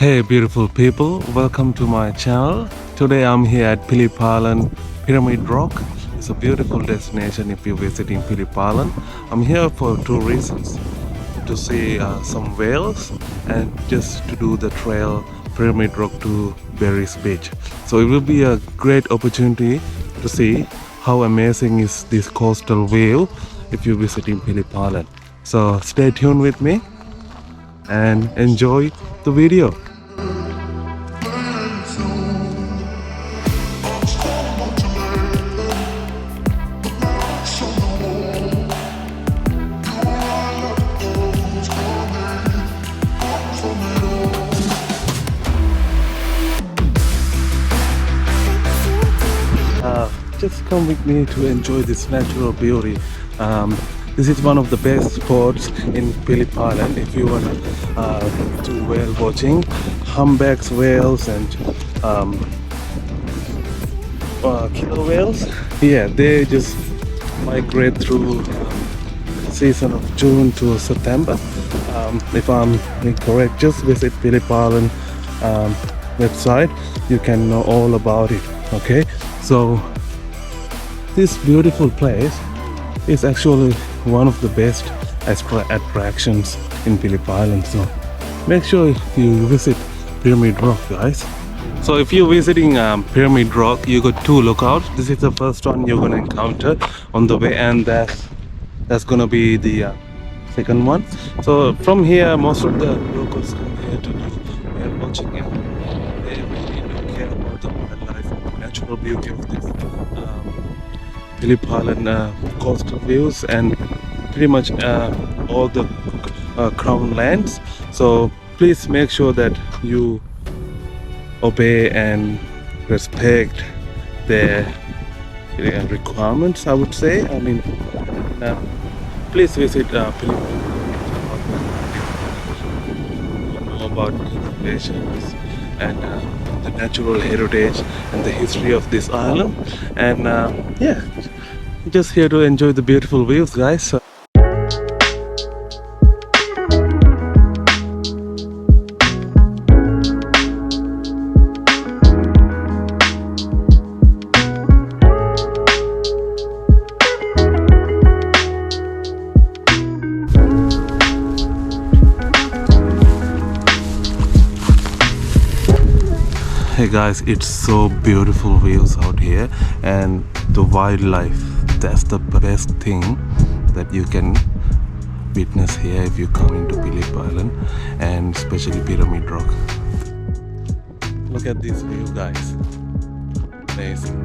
Hey beautiful people, welcome to my channel. Today I'm here at Phillip Island Pyramid Rock. It's a beautiful destination if you're visiting Phillip Island. I'm here for two reasons. To see some whales and just to do the trail Pyramid Rock to Berries Beach. So it will be a great opportunity to see how amazing is this coastal view if you're visiting Phillip Island. So stay tuned with me and enjoy the video. Just come with me to enjoy this natural beauty. This is one of the best spots in Phillip Island if you want to do whale watching. Humpbacks whales and killer whales. Yeah, they just migrate through season of June to September. If I'm incorrect, just visit Phillip Island website. You can know all about it. Okay, so this beautiful place is actually one of the best attractions in Phillip Island. So make sure you visit Pyramid Rock, guys. So if you're visiting Pyramid Rock, you got two lookouts. This is the first one you're gonna encounter on the way, and that's gonna be the second one. So from here, most of the locals come here to do whale watching, and they really don't care about the wildlife and the natural beauty of this Phillip Island coastal views and pretty much all the crown lands. So please make sure that you obey and respect their requirements, I would say. I mean, please visit Phillip know about conservations and the natural heritage and the history of this island. And yeah, just here to enjoy the beautiful views, guys. Hey guys, it's so beautiful views out here, and the wildlife, that's the best thing that you can witness here if you come into Phillip Island, and especially Pyramid Rock. Look at this view, guys. Amazing.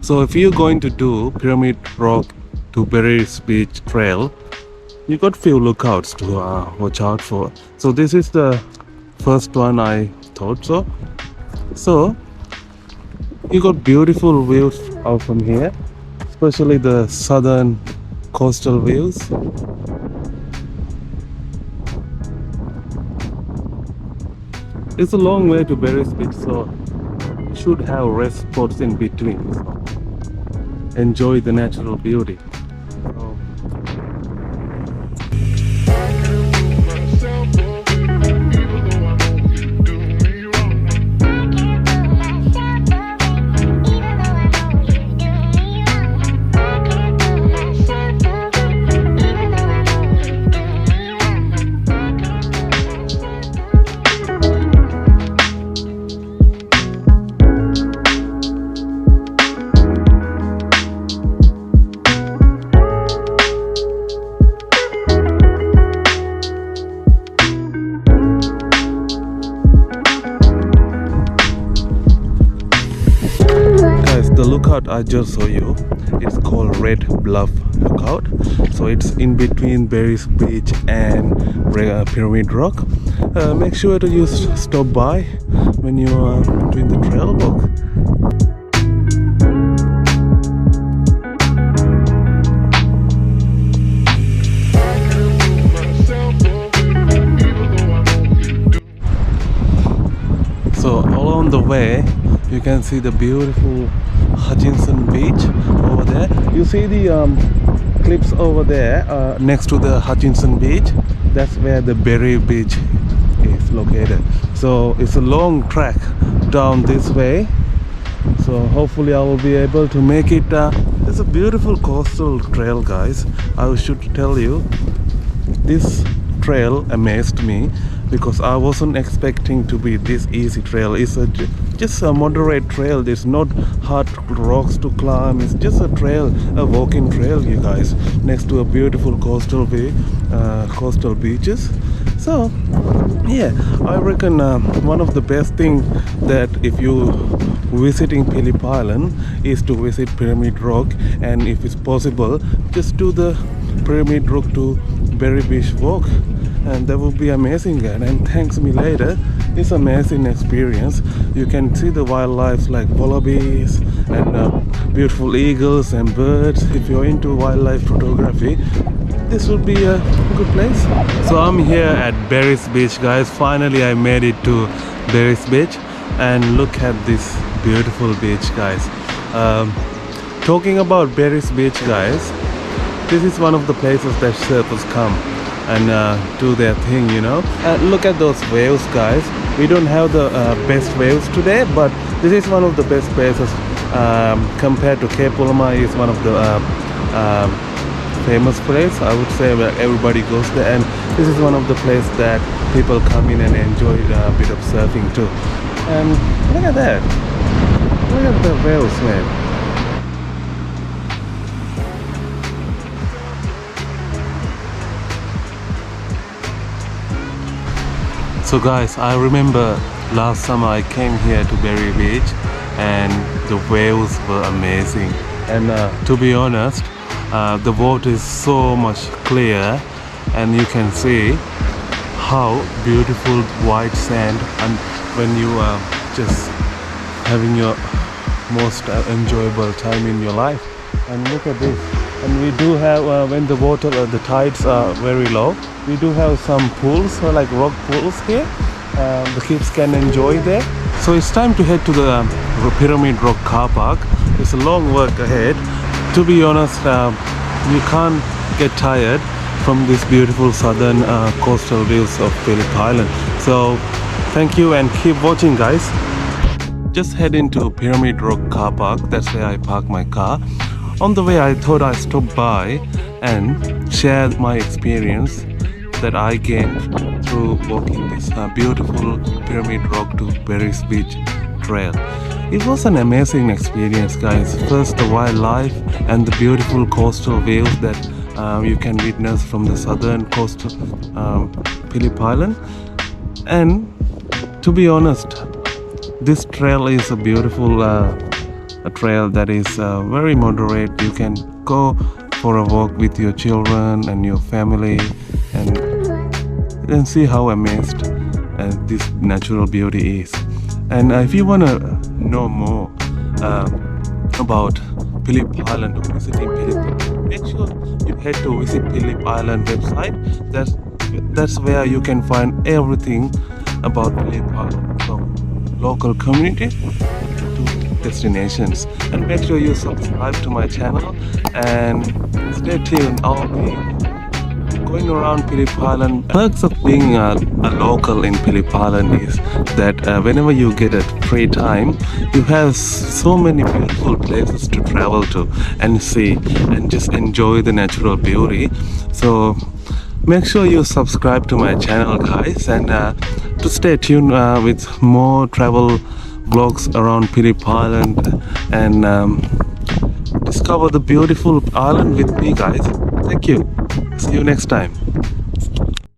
So if you're going to do Pyramid Rock to Berries Beach Trail, you got few lookouts to watch out for. So this is the first one, I thought so. So you got beautiful views out from here, especially the southern coastal views. It's a long way to Berries Beach, so you should have rest spots in between. So enjoy the natural beauty. So, the lookout I just saw you, it's called Red Bluff Lookout. So it's in between Berries Beach and Pyramid Rock. Make sure to stop by when you are doing the trail walk. So along the way you can see the beautiful Hutchinson Beach over there. You see the cliffs over there next to the Hutchinson Beach. That's where the Berry Beach is located. So it's a long track down this way. So hopefully I will be able to make it. It's a beautiful coastal trail, guys. I should tell you, this trail amazed me because I wasn't expecting to be this easy trail. It's just a moderate trail. There's not hard rocks to climb. It's just a trail, a walking trail, you guys, next to a beautiful coastal beaches. So yeah, I reckon one of the best things that if you visiting Phillip Island is to visit Pyramid Rock, and if it's possible, just do the Pyramid Rock to Berry Beach walk, and that would be amazing. And thanks me later, it's amazing experience. You can see the wildlife like wallabies and beautiful eagles and birds. If you're into wildlife photography, this would be a good place. So I'm here at Berries Beach, guys. Finally I made it to Berries Beach, and look at this beautiful beach, guys. Talking about Berries Beach, guys, this is one of the places that surfers come and do their thing, you know. Look at those waves, guys. We don't have the best waves today, but this is one of the best places compared to Cape Ulama. Is one of the famous place, I would say, where everybody goes there, and this is one of the places that people come in and enjoy a bit of surfing too. And look at that, look at the waves, man. So guys, I remember last summer I came here to Berry Beach and the waves were amazing, and to be honest, the water is so much clear, and you can see how beautiful white sand, and when you are just having your most enjoyable time in your life. And look at this. And we do have when the water the tides are very low, we do have some pools, like rock pools here. The kids can enjoy there. So it's time to head to the Pyramid Rock car park. It's a long walk ahead. To be honest, you can't get tired from this beautiful southern coastal views of Phillip Island. So thank you and keep watching, guys. Just head into Pyramid Rock car park. That's where I park my car. On the way, I thought I'd stop by and share my experience that I gained through walking this beautiful Pyramid Rock to Berries Beach trail. It was an amazing experience, guys. First, the wildlife and the beautiful coastal views that you can witness from the southern coast of Phillip Island. And to be honest, this trail is a beautiful a trail that is very moderate. You can go for a walk with your children and your family, and then see how amazed this natural beauty is. And if you want to know more about Phillip Island or visiting Phillip, make sure you head to visit Phillip Island website. That's where you can find everything about Phillip Island, from local community to destinations. And make sure you subscribe to my channel and stay tuned. I'll be going around Phillip Island. Perks of being a local in Phillip Island is that whenever you get a free time, you have so many beautiful places to travel to and see and just enjoy the natural beauty. So make sure you subscribe to my channel, guys, and to stay tuned with more travel vlogs around Phillip Island and discover the beautiful island with me, guys. Thank you. See you next time.